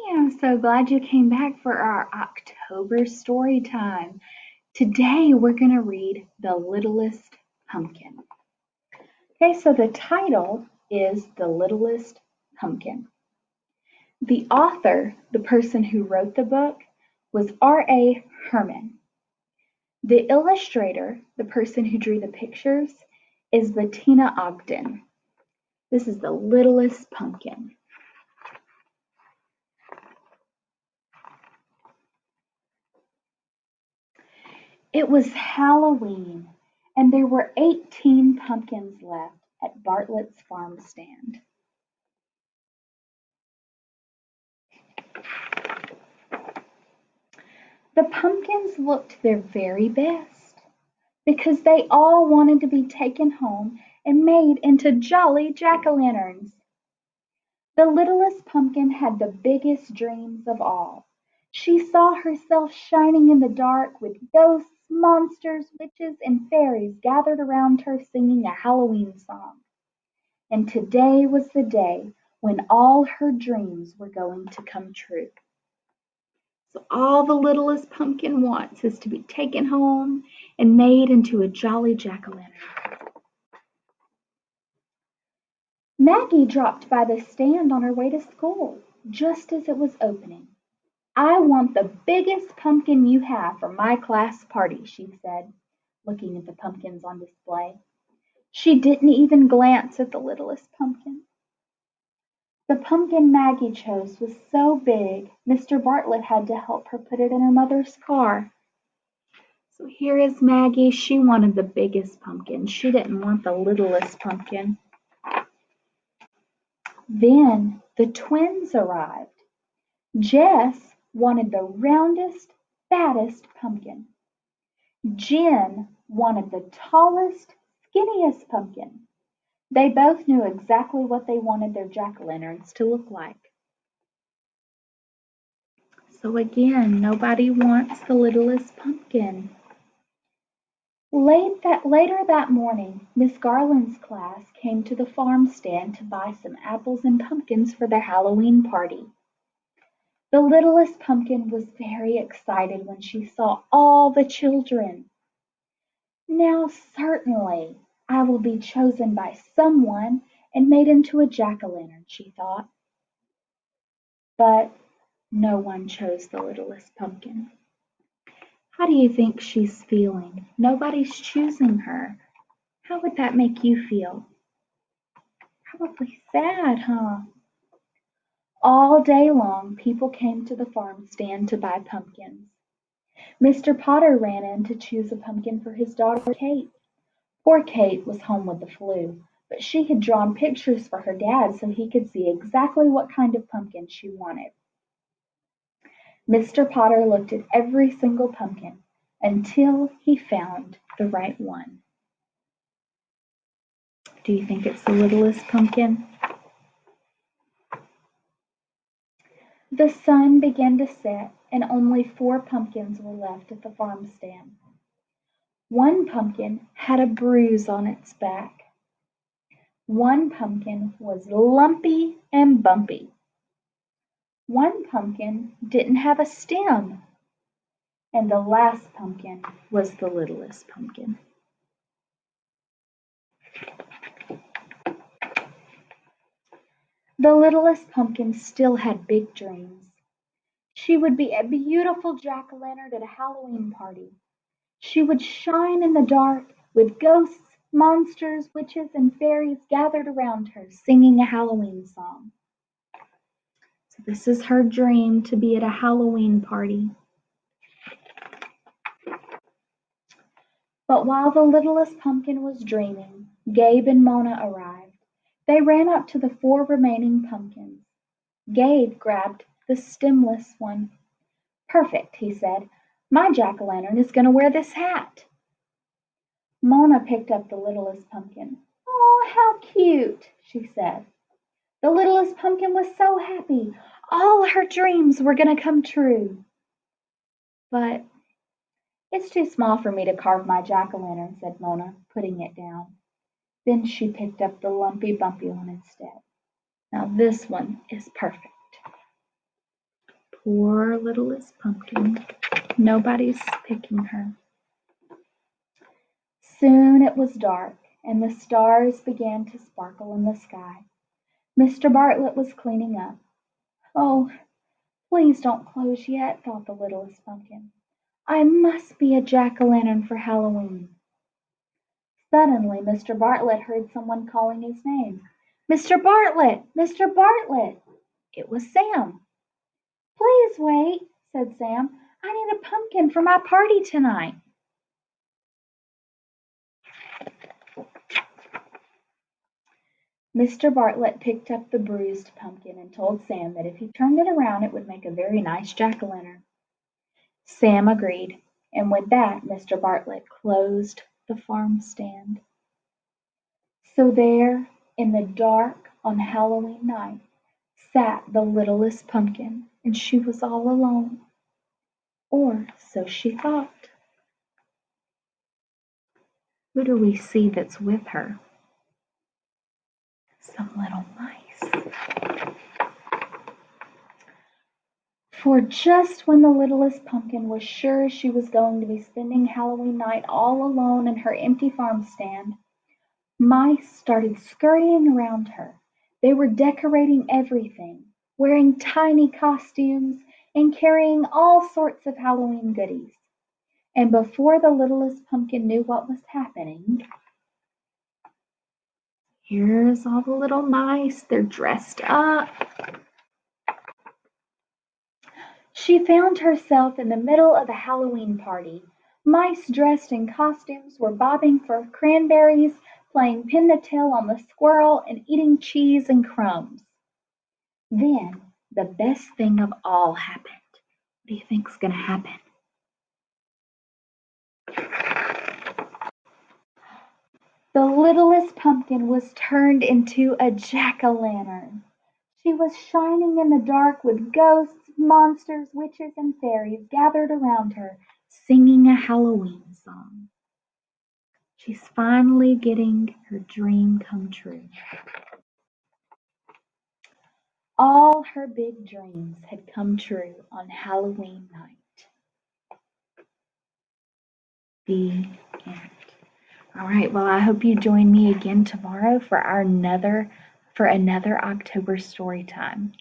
I'm so glad you came back for our October story time. Today we're going to read The Littlest Pumpkin. Okay, so the title is The Littlest Pumpkin. The author, the person who wrote the book, was R.A. Herman. The illustrator, the person who drew the pictures, is Bettina Ogden. This is The Littlest Pumpkin. It was Halloween, and there were 18 pumpkins left at Bartlett's farm stand. The pumpkins looked their very best because they all wanted to be taken home and made into jolly jack-o'-lanterns. The littlest pumpkin had the biggest dreams of all. She saw herself shining in the dark with ghosts, monsters, witches, and fairies gathered around her singing a Halloween song. And today was the day when all her dreams were going to come true. So all the littlest pumpkin wants is to be taken home and made into a jolly jack-o'-lantern. Maggie dropped by the stand on her way to school, just as it was opening. "I want the biggest pumpkin you have for my class party," she said, looking at the pumpkins on display. She didn't even glance at the littlest pumpkin. The pumpkin Maggie chose was so big, Mr. Bartlett had to help her put it in her mother's car. So here is Maggie. She wanted the biggest pumpkin. She didn't want the littlest pumpkin. Then the twins arrived. Jess wanted the roundest, fattest pumpkin. Jen wanted the tallest, skinniest pumpkin. They both knew exactly what they wanted their jack-o'-lanterns to look like. So again, nobody wants the littlest pumpkin. Later that morning, Miss Garland's class came to the farm stand to buy some apples and pumpkins for their Halloween party. The littlest pumpkin was very excited when she saw all the children. "Now certainly I will be chosen by someone and made into a jack-o'-lantern," she thought. But no one chose the littlest pumpkin. How do you think she's feeling? Nobody's choosing her. How would that make you feel? Probably sad, huh? All day long, people came to the farm stand to buy pumpkins. Mr. Potter ran in to choose a pumpkin for his daughter Kate. Poor Kate was home with the flu, but she had drawn pictures for her dad so he could see exactly what kind of pumpkin she wanted. Mr. Potter looked at every single pumpkin until he found the right one. Do you think it's the littlest pumpkin? The sun began to set, and only 4 pumpkins were left at the farm stand. One pumpkin had a bruise on its back. One pumpkin was lumpy and bumpy. One pumpkin didn't have a stem. And the last pumpkin was the littlest pumpkin. The littlest pumpkin still had big dreams. She would be a beautiful jack-o'-lantern at a Halloween party. She would shine in the dark with ghosts, monsters, witches, and fairies gathered around her singing a Halloween song. So this is her dream, to be at a Halloween party. But while the littlest pumpkin was dreaming, Gabe and Mona arrived. They ran up to the 4 remaining pumpkins. Gabe grabbed the stemless one. "Perfect," he said. "My jack-o'-lantern is going to wear this hat." Mona picked up the littlest pumpkin. "Oh, how cute," she said. The littlest pumpkin was so happy. All her dreams were going to come true. "But it's too small for me to carve my jack-o'-lantern," said Mona, putting it down. Then she picked up the lumpy bumpy one instead. "Now this one is perfect." Poor littlest pumpkin. Nobody's picking her. Soon it was dark, and the stars began to sparkle in the sky. Mr. Bartlett was cleaning up. Oh, please don't close yet, thought the littlest pumpkin. I must be a jack-o'-lantern for Halloween. Suddenly Mr. Bartlett heard someone calling his name. Mr. Bartlett! Mr. Bartlett! It was Sam. Please wait, said Sam. I need a pumpkin for my party tonight. Mr. Bartlett picked up the bruised pumpkin and told Sam that if he turned it around it would make a very nice jack-o'-lantern. Sam agreed, and with that Mr. Bartlett closed the farm stand. So there, in the dark on Halloween night, sat the littlest pumpkin, and she was all alone. Or so she thought. Who do we see that's with her? Some little mice. For just when the littlest pumpkin was sure she was going to be spending Halloween night all alone in her empty farm stand, mice started scurrying around her. They were decorating everything, wearing tiny costumes, and carrying all sorts of Halloween goodies. And before the littlest pumpkin knew what was happening, here's all the little mice. They're dressed up. She found herself in the middle of a Halloween party. Mice dressed in costumes were bobbing for cranberries, playing pin the tail on the squirrel, and eating cheese and crumbs. Then the best thing of all happened. What do you think's going to happen? The littlest pumpkin was turned into a jack-o'-lantern. She was shining in the dark with ghosts, monsters, witches, and fairies gathered around her, singing a Halloween song. She's finally getting her dream come true. All her big dreams had come true on Halloween night. The end. All right, well, I hope you join me again tomorrow for another October story time.